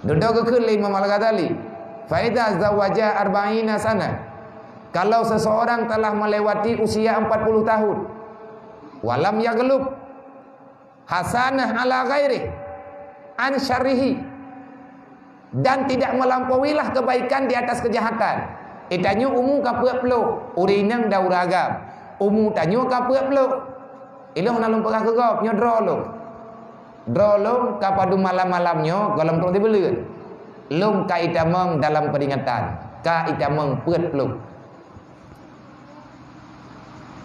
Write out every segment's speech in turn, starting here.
Duduk ke Imam Al-Ghazali, fa idza zawaja arba'ina sana, kalau seseorang telah melewati usia 40 tahun, walam yaglub hasanah ala ghairi an syarrihi, dan tidak melampauilah kebaikan di atas kejahatan. Itanyo umu kapeuak peluk, urinang da uragam. Umu tanyo kapeuak peluk. Ilong nalung pegah kegop nyo drolong. Drolong kapadu malam-malamnyo golong tong dibeleut. Lum ka itameng dalam peringatan, ka itameng peut peluk.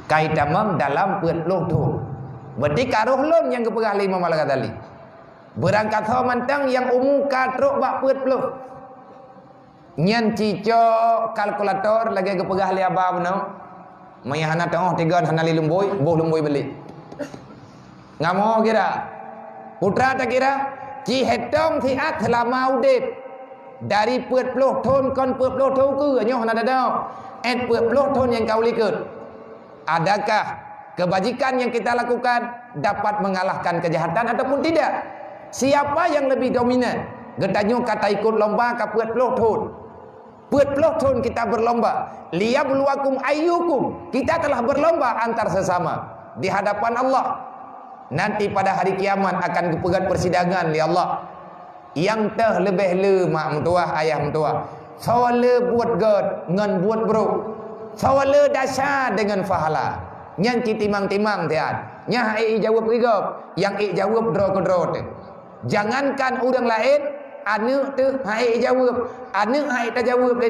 Ka itameng dalam peut peluk tu. Berarti karuh lum yang kepegah Imam Al-Ghazali. Berangkat ho mantang yang umu katruk bak peut peluk. Nyen cico kalkulator lagi kepegah li abah beno. Maya hana tengah tiga hana li lumboi, boh lumboi beli. Ngamo kira? Putra tak kira? Ci hetong si at selama udip. Dari peut peluk thon kon peut peluk thau ke nyo hana dadao. Et peut peluk thon yang kau likut. Adakah kebajikan yang kita lakukan dapat mengalahkan kejahatan ataupun tidak? Siapa yang lebih dominan? Getanyo kata ikut lomba ka peut peluk thon. Peut peluk thon kita berlomba. Liyabluwakum ayyukum. Kita telah berlomba antar sesama di hadapan Allah. Nanti pada hari kiamat akan kepegat persidangan li Allah. Yang teh lebih le mak mentua ayah mentua. Sawale buat god ngan buat bro. Sawale dasar dengan fahala. Nyan ci timang-timang tiat. Nya ai jawab rigop, yang ai jawab dro ke dro te. Jangankan orang lain, anu tu hai jawab. Anu hai ta jawab le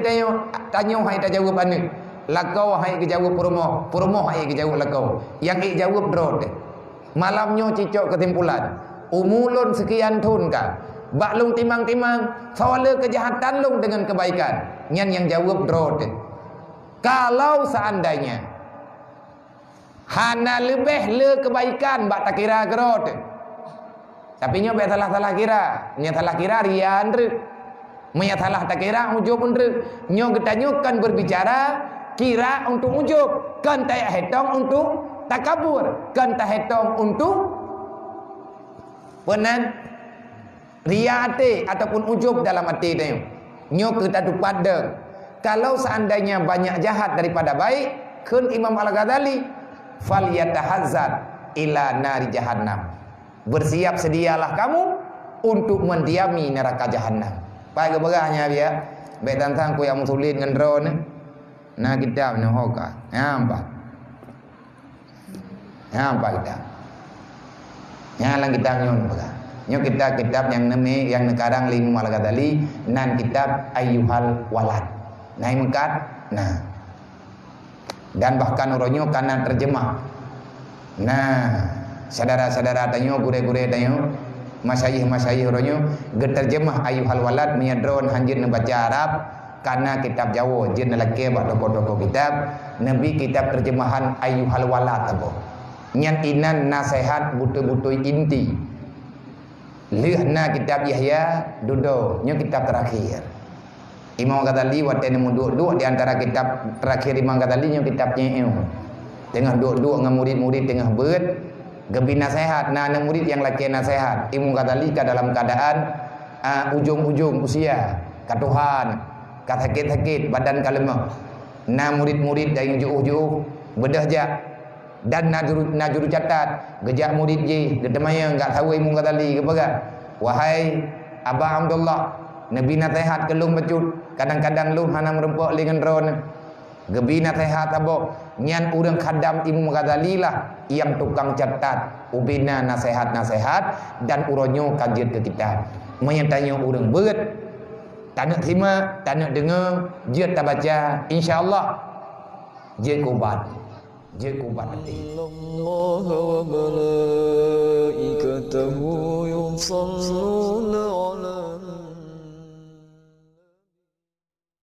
tanyo hai ta jawab anu. Lakau hai ke jawab perumoh, perumoh hai ke jawab lakau. Yang ai jawab dro te. Malamnya cicok kesimpulan. Umulun sekian tun ka. Baklung timang-timang, soal kejahatan lung dengan kebaikan. Nyan yang jawab dro te. Kalau seandainya hana lebih le kebaikan bak tak kira gero te. Tapi nyo be salah-salah kira. Nya salah kira rian re. Nya salah tak kira ujub re. Nyo getanyo kan berbicara kira untuk ujub, kan tayak hetong untuk takabur, kan tak hetong untuk penan ria hati ataupun ujub dalam hati dia. Nyo kita tu pada. Kalau seandainya banyak jahat daripada baik, kun Imam Al-Ghazali fal yatahazzar ila nari jahannam. Bersiap sedialah kamu untuk mendiami neraka jahannam. Pai keberahnya dia. Baik tantang ku yang musulin dengan drone. Nah kita nah hoka. Nampak. Nampak kita. Nyalang kita nyon baga. Nyo kita kitab yang neme yang nekarang Imam Al-Ghazali nan kitab Ayyuhal Walad. Nah mekat. Nah. Dan bahkan uronyo kana terjemah. Nah, saudara-saudara tanyo gure-gure tanyo masyayikh uronyo geterjemah Ayyuhal Walad menyadron hanjir membaca Arab karena kitab Jawa jin laki ba toko-toko kitab nabi kitab terjemahan Ayyuhal Walad apa. Nyan inan nasihat butuh-butuh inti. Lihna kitab Yahya dudo nyo kitab terakhir. Imam Ghazali watene duduk di antara kitab terakhir Imam Ghazali nyo kitabnya tengah duduk dengan murid-murid tengah beut gebi nasihat. Nah anak murid yang laki nasihat Imam Ghazali ke dalam keadaan ujung-ujung usia ke Tuhan ke sakit-sakit badan ka lemah. Nah murid-murid yang jauh-jauh bedah jak dan najuru catat gejak murid je gedemaya enggak tahu Imam Ghazali ke baga. Wahai Abah Abdullah, Nabi nasihat ke lung becut. Kadang-kadang lung hana merempok dengan drone. Gebi nasihat abo. Nyan urang khadam Imam Ghazali lah yang tukang catat ubina nasihat-nasihat dan uronyo kajian ke kita. Menyatanya urang beut. Tak nak terima, tak nak dengar, je tak baca, insya-Allah je kubat. Je kubat hati.